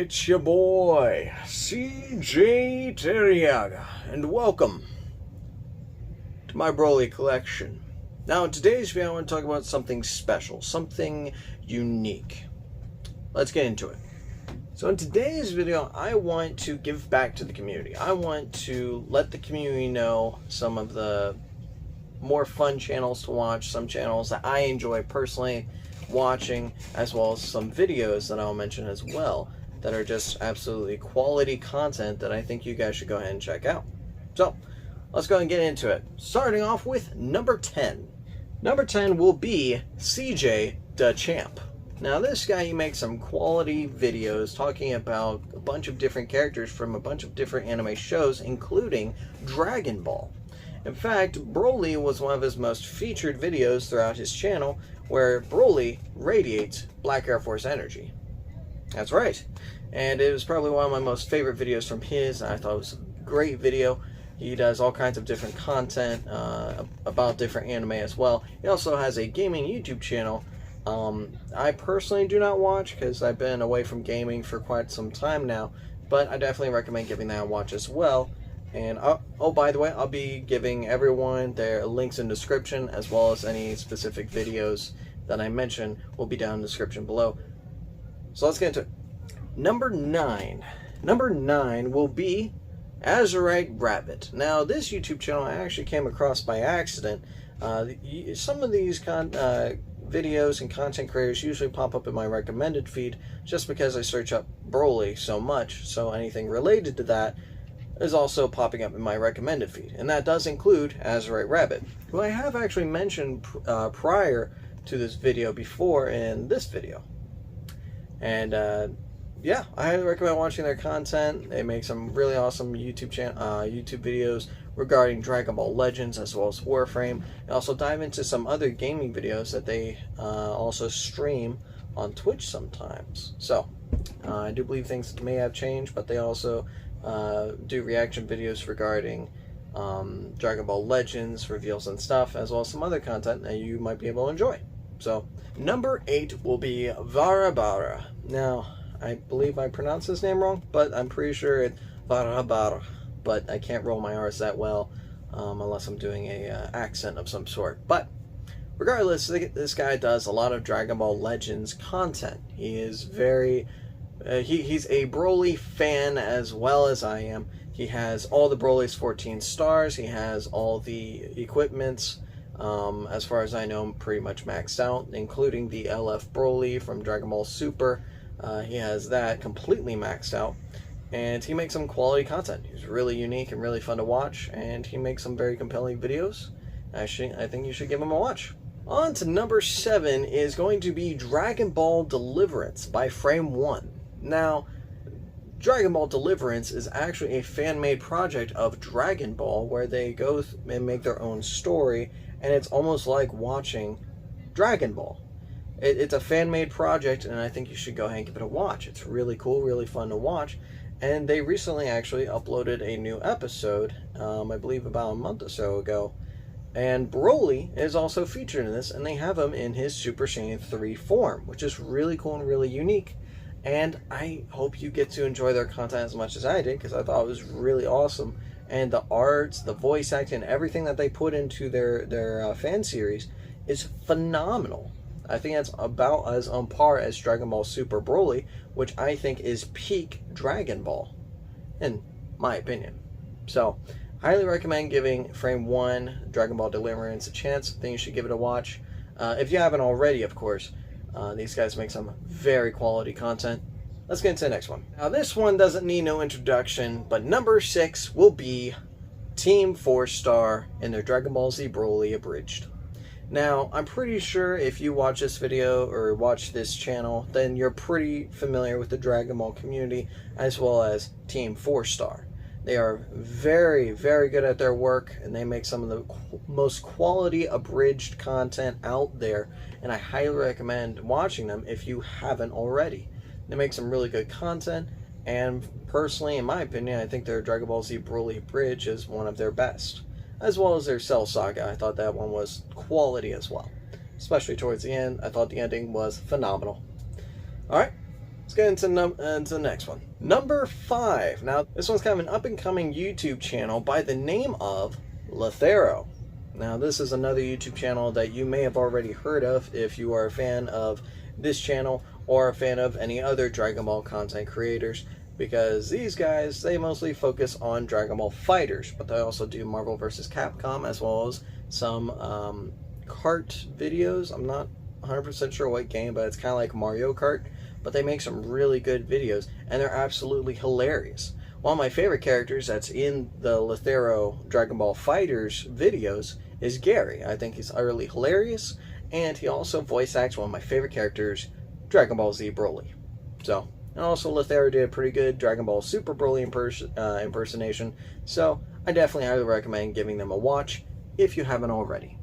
It's your boy, CJ Terriaga, and welcome to my Broly collection. Now, in today's video, I want to talk about something special, something unique. Let's get into it. So in today's video, I want to give back to the community. I want to let the community know some of the more fun channels to watch, some channels that I enjoy personally watching, as well as some videos that I'll mention as well that are just absolutely quality content that I think you guys should go ahead and check out. So let's go and get into it. Starting off with number 10. Number 10 will be CJ Dachamp. Now this guy, he makes some quality videos talking about a bunch of different characters from a bunch of different anime shows, including Dragon Ball. In fact, Broly was one of his most featured videos throughout his channel, where Broly radiates Black Air Force energy. That's right. And it was probably one of my most favorite videos from his. I thought it was a great video. He does all kinds of different content about different anime as well. He also has a gaming YouTube channel. I personally do not watch because I've been away from gaming for quite some time now, but I definitely recommend giving that a watch as well. And oh, by the way, I'll be giving everyone their links in the description, as well as any specific videos that I mention will be down in the description below. So let's get into it. Number 9. Number 9 will be AzuriteRabbit. Now, this YouTube channel I actually came across by accident. Some of these videos and content creators usually pop up in my recommended feed just because I search up Broly so much, so anything related to that is also popping up in my recommended feed. And that does include AzuriteRabbit, who I have actually mentioned prior to this video before in this video. And yeah, I highly recommend watching their content. They make some really awesome YouTube videos regarding Dragon Ball Legends as well as Warframe. They also dive into some other gaming videos that they also stream on Twitch sometimes. So I do believe things may have changed, but they also do reaction videos regarding Dragon Ball Legends, reveals and stuff, as well as some other content that you might be able to enjoy. So number 8 will be Varebarra. Now, I believe I pronounced his name wrong, but I'm pretty sure it's Varebarra. But I can't roll my R's that well unless I'm doing a accent of some sort. But regardless, this guy does a lot of Dragon Ball Legends content. He is very he's a Broly fan as well as I am. He has all the Broly's 14 stars. He has all the equipments. As far as I know, pretty much maxed out, including the LF Broly from Dragon Ball Super. He has that completely maxed out. And he makes some quality content. He's really unique and really fun to watch, and he makes some very compelling videos. Actually, I think you should give him a watch. On to number 7 is going to be Dragon Ball Deliverance by FRAMEONE. Now, Dragon Ball Deliverance is actually a fan-made project of Dragon Ball, where they go and make their own story, and it's almost like watching Dragon Ball. It's a fan-made project, and I think you should go ahead and give it a watch. It's really cool, really fun to watch. And they recently actually uploaded a new episode, I believe about a month or so ago. And Broly is also featured in this, and they have him in his Super Saiyan 3 form, which is really cool and really unique. And I hope you get to enjoy their content as much as I did, because I thought it was really awesome. And the arts, the voice acting, everything that they put into their fan series is phenomenal. I think that's about as on par as Dragon Ball Super Broly, which I think is peak Dragon Ball, in my opinion. So, highly recommend giving FRAMEONE Dragon Ball Deliverance a chance. I think you should give it a watch. If you haven't already, of course. These guys make some very quality content. Let's get into the next one. Now, this one doesn't need no introduction, but number 6 will be TeamFourStar in their Dragon Ball Z Broly Abridged. Now, I'm pretty sure if you watch this video or watch this channel, then you're pretty familiar with the Dragon Ball community as well as TeamFourStar. They are very, very good at their work, and they make some of the most quality abridged content out there, and I highly recommend watching them if you haven't already. They make some really good content, and personally, in my opinion, I think their Dragon Ball Z Broly Abridged is one of their best. As well as their Cell Saga. I thought that one was quality as well. Especially towards the end, I thought the ending was phenomenal. Alright, Let's get into the next one. Number 5. Now, this one's kind of an up-and-coming YouTube channel by the name of Lythero. Now, this is another YouTube channel that you may have already heard of if you are a fan of this channel or a fan of any other Dragon Ball content creators, because these guys, they mostly focus on Dragon Ball fighters, but they also do Marvel vs. Capcom as well as some kart videos. I'm not 100% sure what game, but it's kind of like Mario Kart, but they make some really good videos, and they're absolutely hilarious. One of my favorite characters that's in the Lythero Dragon Ball Fighters videos is Gary. I think he's utterly hilarious, and he also voice acts one of my favorite characters, Dragon Ball Z Broly. So, and also Lythero did a pretty good Dragon Ball Super Broly impersonation, so I definitely highly recommend giving them a watch if you haven't already.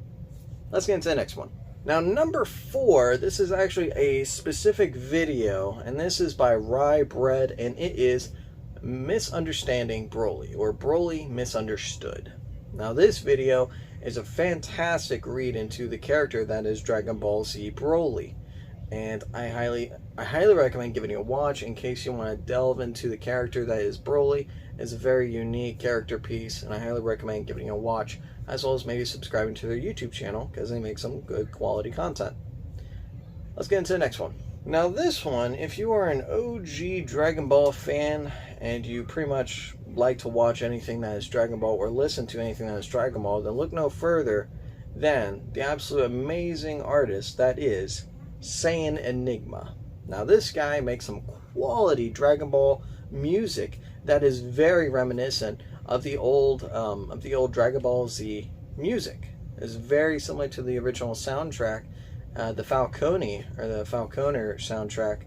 Let's get into the next one. Now, number 4, this is actually a specific video, and this is by RyeBread, and it is Misunderstanding Broly, or Broly Misunderstood. Now, this video is a fantastic read into the character that is Dragon Ball Z Broly, and I highly recommend giving it a watch in case you want to delve into the character that is Broly. It's a very unique character piece, and I highly recommend giving it a watch, as well as maybe subscribing to their YouTube channel, because they make some good quality content. Let's get into the next one. Now, this one, if you are an OG Dragon Ball fan and you pretty much like to watch anything that is Dragon Ball or listen to anything that is Dragon Ball, then look no further than the absolute amazing artist that is Saiyan Enigma. Now, this guy makes some quality Dragon Ball music that is very reminiscent of the old Dragon Ball Z music. It's very similar to the original soundtrack, the Falcone or the Falconer soundtrack,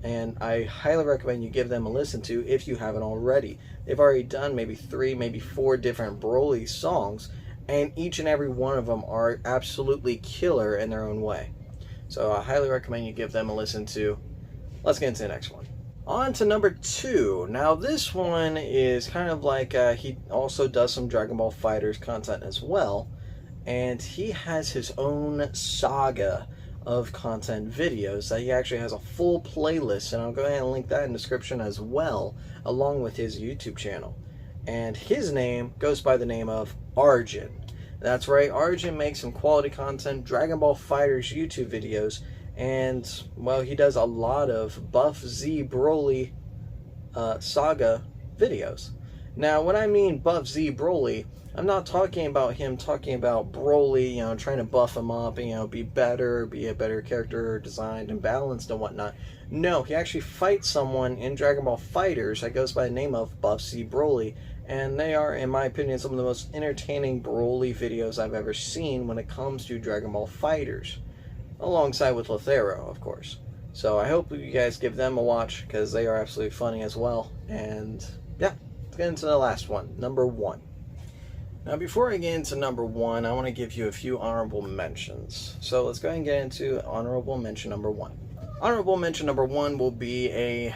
and I highly recommend you give them a listen to if you haven't already. They've already done maybe 3, maybe 4 different Broly songs, and each and every one of them are absolutely killer in their own way. So I highly recommend you give them a listen to. Let's get into the next one. On to number 2. Now, this one is kind of like he also does some Dragon Ball Fighters content as well, and he has his own saga of content videos that he actually has a full playlist, and I'll go ahead and link that in the description as well, along with his YouTube channel. And his name goes by the name of Argin. That's right, Argin makes some quality content, Dragon Ball Fighters YouTube videos, and, well, he does a lot of Buff Z Broly saga videos. Now, when I mean Buff Z Broly, I'm not talking about him talking about Broly, trying to buff him up and, be better, be a better character, designed and balanced and whatnot. No, he actually fights someone in Dragon Ball Fighters that goes by the name of Buff Z Broly, and they are, in my opinion, some of the most entertaining Broly videos I've ever seen when it comes to Dragon Ball Fighters, alongside with Lythero, of course. So I hope you guys give them a watch, because they are absolutely funny as well. And yeah, let's get into the last one, number 1. Now, before I get into number 1, I want to give you a few honorable mentions. So let's go ahead and get into honorable mention number 1. Honorable mention number 1 will be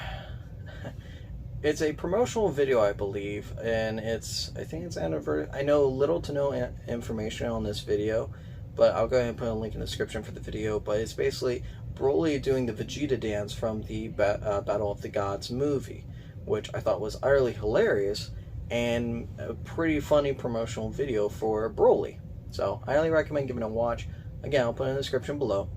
it's a promotional video, I believe, and I think it's anniversary. I know little to no information on this video, but I'll go ahead and put a link in the description for the video. But it's basically Broly doing the Vegeta dance from the Battle of the Gods movie, which I thought was utterly hilarious and a pretty funny promotional video for Broly. So I highly recommend giving it a watch. Again, I'll put it in the description below.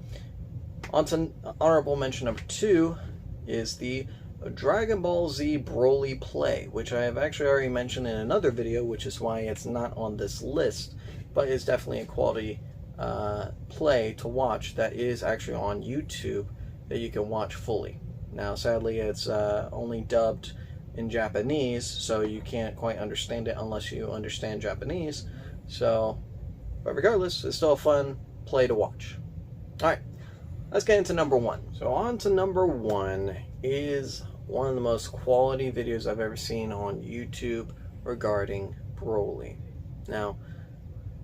On to honorable mention number 2 is the Dragon Ball Z Broly play, which I have actually already mentioned in another video, which is why it's not on this list, but it's definitely a quality play to watch that is actually on YouTube that you can watch fully. Now, sadly, it's only dubbed in Japanese, so you can't quite understand it unless you understand Japanese. So, but regardless, it's still a fun play to watch. Alright, let's get into number 1. So on to number 1 is one of the most quality videos I've ever seen on YouTube regarding Broly. Now,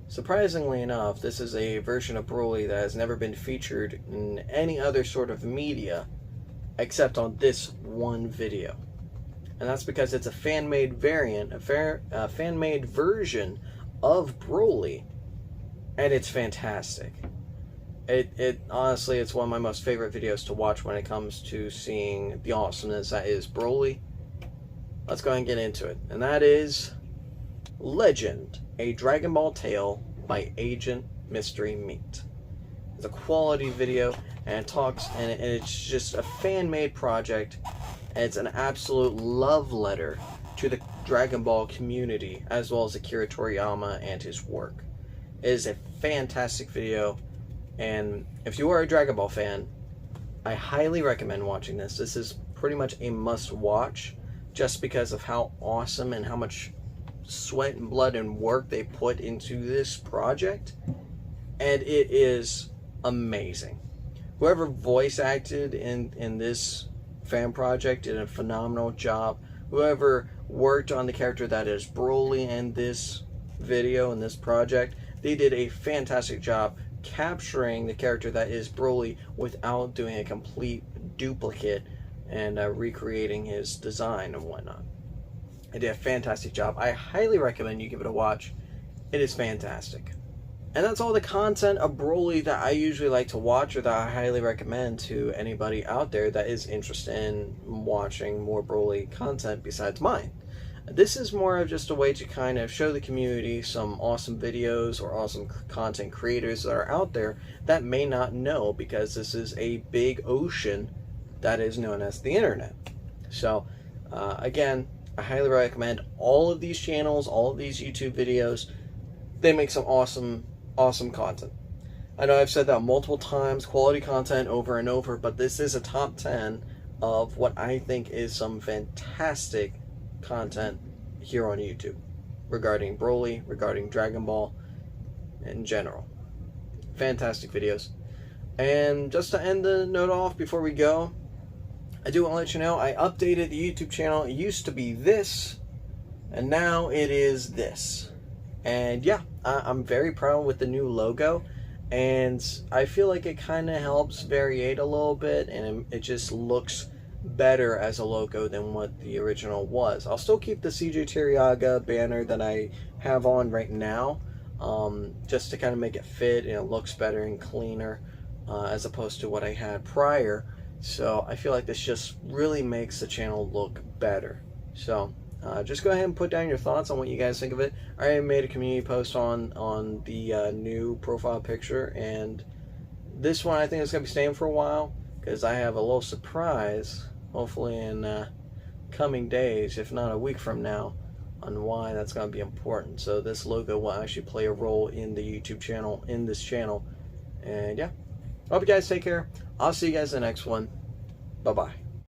surprisingly enough, this is a version of Broly that has never been featured in any other sort of media except on this one video. And that's because it's a fan-made variant, a fan-made version of Broly, and it's fantastic. It honestly, it's one of my most favorite videos to watch when it comes to seeing the awesomeness that is Broly. Let's go ahead and get into it. And that is Legend, a Dragon Ball Tale by Agent Mystery Meat. It's a quality video, and it talks, and it's just a fan-made project, and it's an absolute love letter to the Dragon Ball community, as well as Akira Toriyama and his work. It is a fantastic video. And if you are a Dragon Ball fan, I highly recommend watching this. This is pretty much a must-watch just because of how awesome and how much sweat and blood and work they put into this project. And it is amazing. Whoever voice acted in this fan project did a phenomenal job. Whoever worked on the character that is Broly in this video, in this project, they did a fantastic job capturing the character that is Broly without doing a complete duplicate and recreating his design and whatnot. They did a fantastic job. I highly recommend you give it a watch. It is fantastic. And that's all the content of Broly that I usually like to watch, or that I highly recommend to anybody out there that is interested in watching more Broly content besides mine. This is more of just a way to kind of show the community some awesome videos or awesome content creators that are out there that may not know, because this is a big ocean that is known as the internet. So again, I highly recommend all of these channels, all of these YouTube videos. They make some awesome content. I know I've said that multiple times, quality content over and over, but this is a top 10 of what I think is some fantastic content here on YouTube regarding Broly, regarding Dragon Ball in general. Fantastic videos. And just to end the note off before we go, I do want to let you know I updated the YouTube channel. It used to be this, and now it is this. And yeah, I'm very proud with the new logo, and I feel like it kind of helps variate a little bit, and it just looks better as a logo than what the original was. I'll still keep the CJ Terriaga banner that I have on right now, just to kind of make it fit, and it looks better and cleaner as opposed to what I had prior. So I feel like this just really makes the channel look better. So just go ahead and put down your thoughts on what you guys think of it. I already made a community post on the new profile picture, and this one I think is going to be staying for a while, because I have a little surprise, hopefully in coming days, if not a week from now, on why that's going to be important. So this logo will actually play a role in the YouTube channel, in this channel. And yeah, hope you guys take care. I'll see you guys in the next one. Bye-bye.